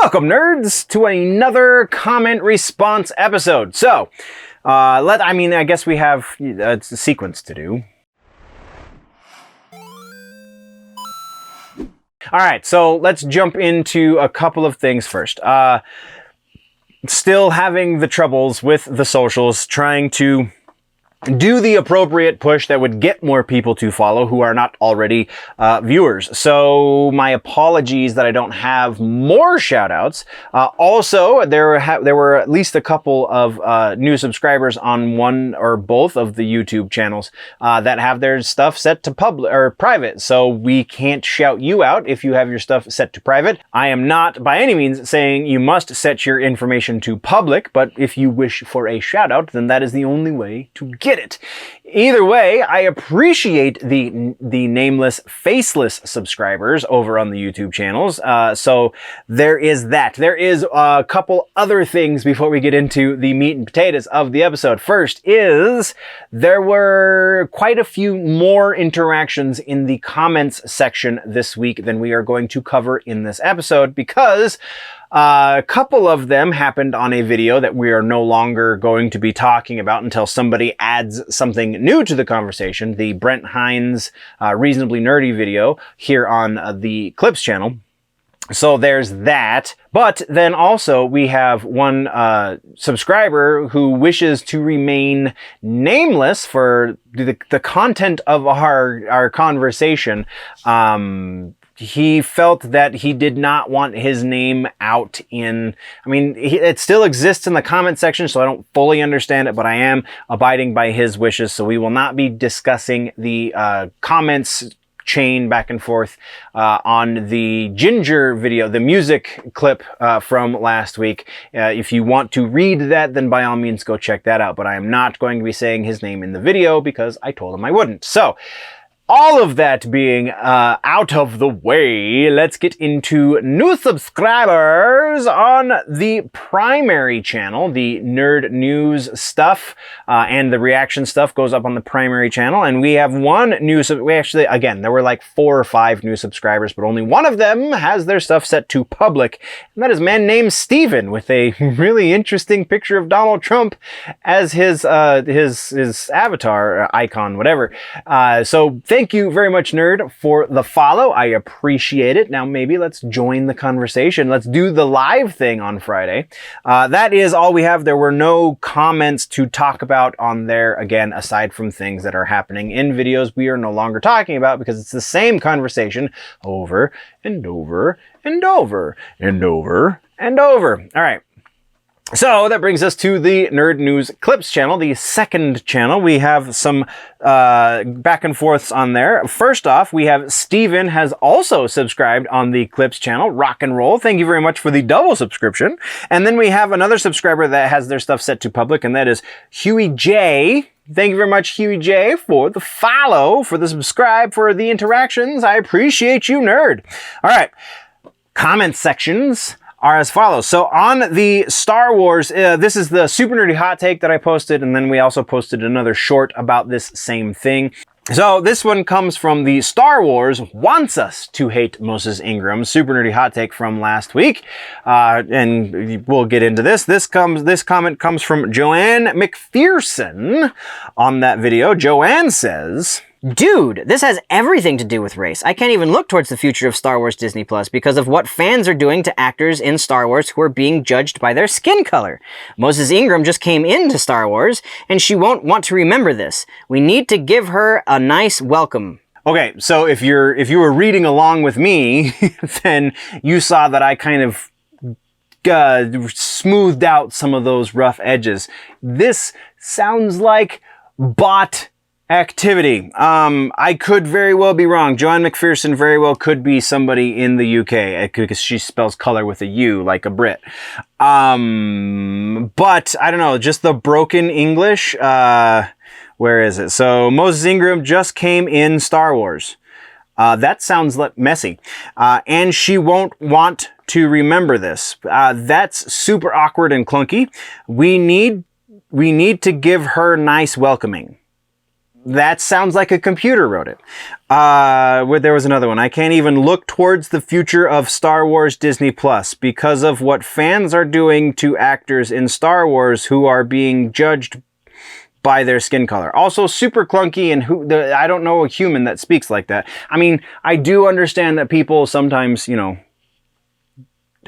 Welcome, nerds, to another comment response episode. So, I guess we have a sequence to do. All right, so let's jump into a couple of things first. Still having the troubles with the socials, trying to do the appropriate push that would get more people to follow who are not already viewers. So my apologies that I don't have more shoutouts. Also, there were at least a couple of new subscribers on one or both of the YouTube channels that have their stuff set to public or private. So we can't shout you out if you have your stuff set to private. I am not by any means saying you must set your information to public, but if you wish for a shout out, then that is the only way to get it. Either way, I appreciate the nameless, faceless subscribers over on the YouTube channels. So there is that. There is a couple other things before we get into the meat and potatoes of the episode. First is there were quite a few more interactions in the comments section this week than we are going to cover in this episode because a couple of them happened on a video that we are no longer going to be talking about until somebody adds something new to the conversation, the Brent Hines Reasonably Nerdy video here on the Clips channel. So there's that. But then also we have one subscriber who wishes to remain nameless for the content of our conversation. He felt that he did not want his name out in, it still exists in the comment section, so I don't fully understand it, but I am abiding by his wishes. So we will not be discussing the comments chain back and forth on the Ginger video, the music clip from last week. If you want to read that, then by all means go check that out. But I am not going to be saying his name in the video because I told him I wouldn't. So, all of that being out of the way, let's get into new subscribers on the primary channel. The nerd news stuff and the reaction stuff goes up on the primary channel. And we have one new, again, there were like 4 or 5 new subscribers, but only one of them has their stuff set to public. And that is a man named Steven with a really interesting picture of Donald Trump as his avatar icon, whatever. So thank you very much, nerd, for the follow. I appreciate it. Now maybe let's join the conversation. Let's do the live thing on Friday. That is all we have. There were no comments to talk about on there, again, aside from things that are happening in videos we are no longer talking about because it's the same conversation over and over and over and over and over. All right. So that brings us to the Nerd News Clips channel, the second channel. We have some back and forths on there. First off, we have Steven has also subscribed on the Clips channel, rock and roll. Thank you very much for the double subscription. And then we have another subscriber that has their stuff set to public, and that is Huey Jae. Thank you very much, Huey Jae, for the follow, for the subscribe, for the interactions. I appreciate you, nerd. All right, comment sections are as follows. So on the Star Wars, this is the super nerdy hot take that I posted, and then we also posted another short about this same thing. So this one comes from the Star Wars Wants Us to Hate Moses Ingram super nerdy hot take from last week, and we'll get into this. This comment comes from Joanne MacPherson on that video. Joanne says, "Dude, this has everything to do with race. I can't even look towards the future of Star Wars Disney Plus because of what fans are doing to actors in Star Wars who are being judged by their skin color. Moses Ingram just came into Star Wars, and she won't want to remember this. We need to give her a nice welcome." Okay, so if you were reading along with me, then you saw that I kind of smoothed out some of those rough edges. This sounds like bot activity. I could very well be wrong. Joanne MacPherson very well could be somebody in the UK because she spells color with a U like a Brit. But I don't know, just the broken English. Where is it? So Moses Ingram just came in Star Wars. That sounds messy. And she won't want to remember this. That's super awkward and clunky. We need to give her nice welcoming. that sounds like a computer wrote it. There was another one. I can't even look towards the future of Star Wars Disney Plus because of what fans are doing to actors in Star Wars who are being judged by their skin color. Also super clunky, and I don't know a human that speaks like that. I mean, I do understand that people sometimes,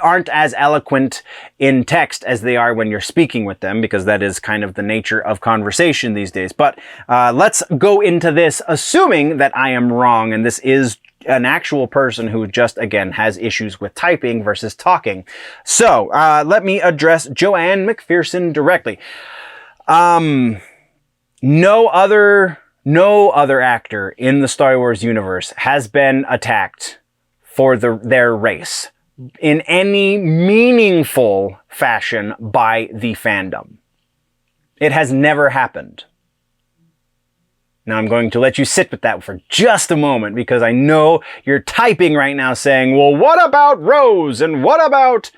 aren't as eloquent in text as they are when you're speaking with them, because that is kind of the nature of conversation these days. But let's go into this assuming that I am wrong and this is an actual person who just, again, has issues with typing versus talking. So let me address Joanne MacPherson directly. No other actor in the Star Wars universe has been attacked for their race in any meaningful fashion by the fandom. It has never happened. Now I'm going to let you sit with that for just a moment, because I know you're typing right now saying, well, what about Rose? And what about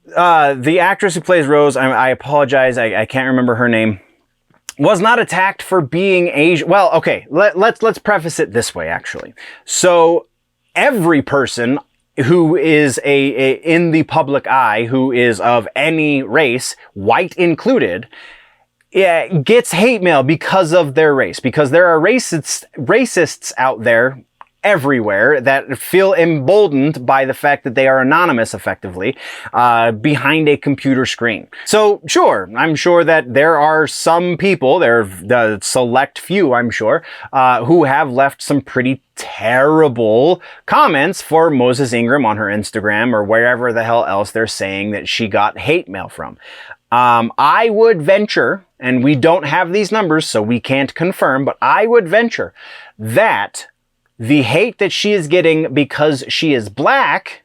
the actress who plays Rose? I apologize, I can't remember her name. Was not attacked for being Asian. Well, okay, let's preface it this way, actually. So every person who is in the public eye, who is of any race, white included, gets hate mail because of their race. Because there are racists out there everywhere that feel emboldened by the fact that they are anonymous, effectively, behind a computer screen. So sure, I'm sure that there are some people, the select few, I'm sure, who have left some pretty terrible comments for Moses Ingram on her Instagram or wherever the hell else they're saying that she got hate mail from. I would venture, and we don't have these numbers so we can't confirm, but I would venture that the hate that she is getting because she is black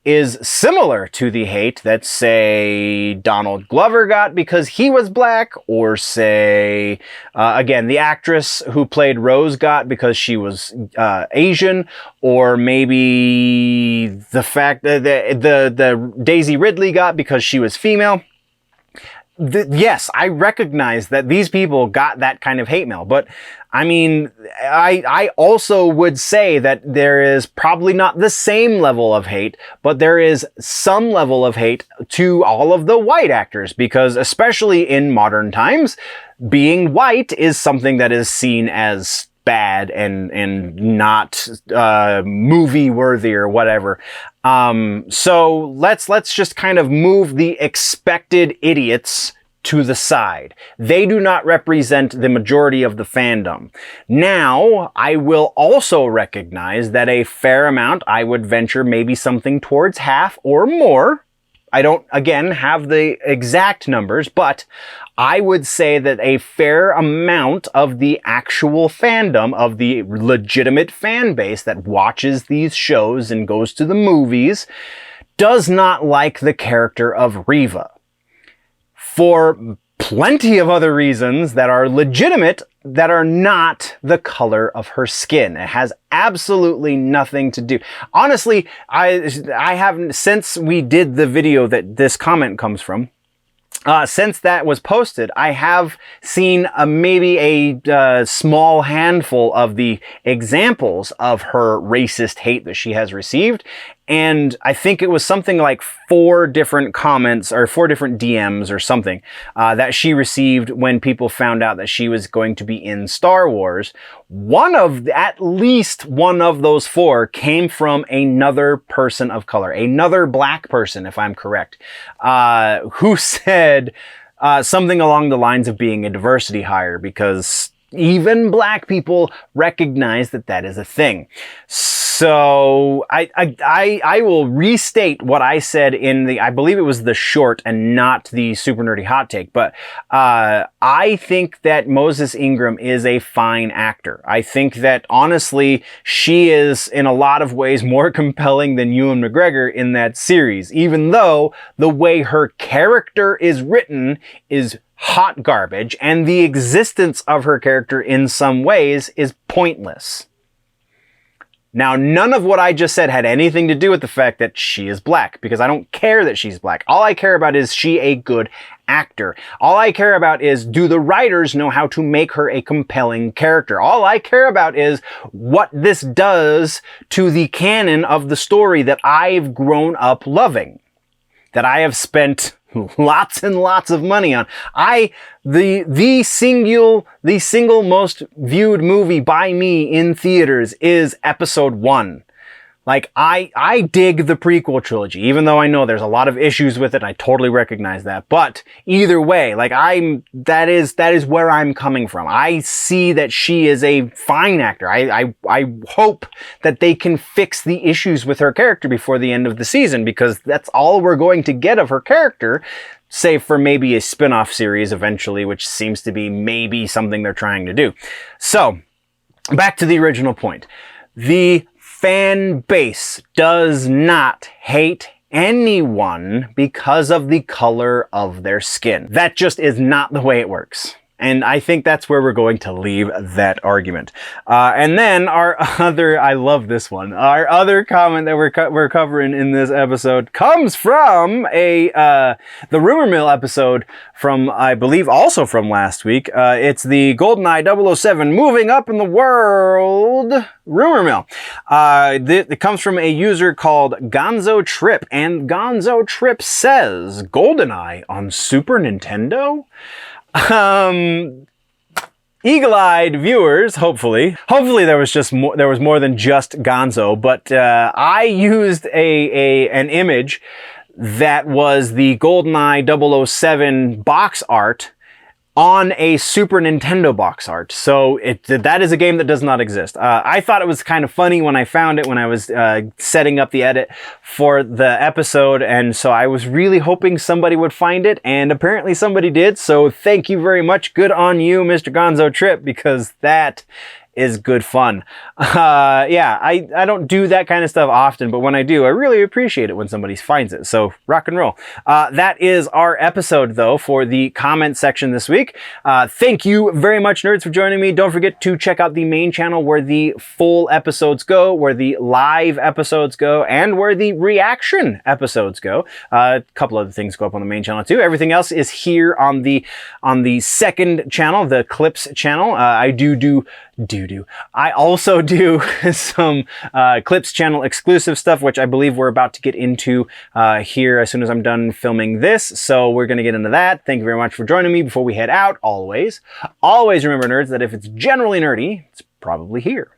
is similar to the hate that, say, Donald Glover got because he was black, or say, again, the actress who played Rose got because she was Asian, or maybe the fact that the Daisy Ridley got because she was female. Yes, I recognize that these people got that kind of hate mail, but I mean, I also would say that there is probably not the same level of hate, but there is some level of hate to all of the white actors, because especially in modern times, being white is something that is seen as bad and not movie worthy or whatever. So let's just kind of move the expected idiots to the side. They do not represent the majority of the fandom. Now, I will also recognize that a fair amount, I would venture maybe something towards half or more. I don't, again, have the exact numbers, but I would say that a fair amount of the actual fandom, of the legitimate fan base that watches these shows and goes to the movies, does not like the character of Reva. For plenty of other reasons that are legitimate, that are not the color of her skin. It has absolutely nothing to do. Honestly, I haven't, since we did the video that this comment comes from, since that was posted, I have seen maybe a small handful of the examples of her racist hate that she has received. And I think it was something like 4 different comments or 4 different DMs or something that she received when people found out that she was going to be in Star Wars. At least one of those 4 came from another person of color, another black person, if I'm correct, who said something along the lines of being a diversity hire, because even black people recognize that that is a thing. So I will restate what I said in I believe it was the short and not the super nerdy hot take, but I think that Moses Ingram is a fine actor. I think that honestly, she is in a lot of ways more compelling than Ewan McGregor in that series, even though the way her character is written is hot garbage, and the existence of her character in some ways is pointless. Now, none of what I just said had anything to do with the fact that she is black, because I don't care that she's black. All I care about is she a good actor. All I care about is, do the writers know how to make her a compelling character? All I care about is what this does to the canon of the story that I've grown up loving, that I have spent lots and lots of money on. The single most viewed movie by me in theaters is Episode 1. Like, I dig the prequel trilogy, even though I know there's a lot of issues with it. I totally recognize that. But either way, like, that is where I'm coming from. I see that she is a fine actor. I hope that they can fix the issues with her character before the end of the season, because that's all we're going to get of her character, save for maybe a spin-off series eventually, which seems to be maybe something they're trying to do. So, back to the original point. The fan base does not hate anyone because of the color of their skin. That just is not the way it works. And I think that's where we're going to leave that argument. And then I love this one. Our other comment that we're covering in this episode comes from the Rumor Mill episode from, I believe, also from last week. It's the Goldeneye 007 moving up in the world Rumor Mill. It comes from a user called GonzoTrip, and GonzoTrip says, Goldeneye on Super Nintendo? Eagle-eyed viewers, hopefully there was more than just Gonzo, but I used an image that was the Goldeneye 007 box art on a Super Nintendo box art. So that is a game that does not exist. I thought it was kind of funny when I found it when I was setting up the edit for the episode, and so I was really hoping somebody would find it, and apparently somebody did. So thank you very much. Good on you, Mr. GonzoTrip, because that is good fun. Yeah, I don't do that kind of stuff often, but when I do, I really appreciate it when somebody finds it. So rock and roll. That is our episode, though, for the comment section this week. Thank you very much, nerds, for joining me. Don't forget to check out the main channel where the full episodes go, where the live episodes go, and where the reaction episodes go. A couple other things go up on the main channel too. Everything else is here on the second channel, the Clips channel. I also do some Clips channel exclusive stuff, which I believe we're about to get into here as soon as I'm done filming this. So we're going to get into that. Thank you very much for joining me. Before we head out, always remember, nerds, that if it's generally nerdy, it's probably here.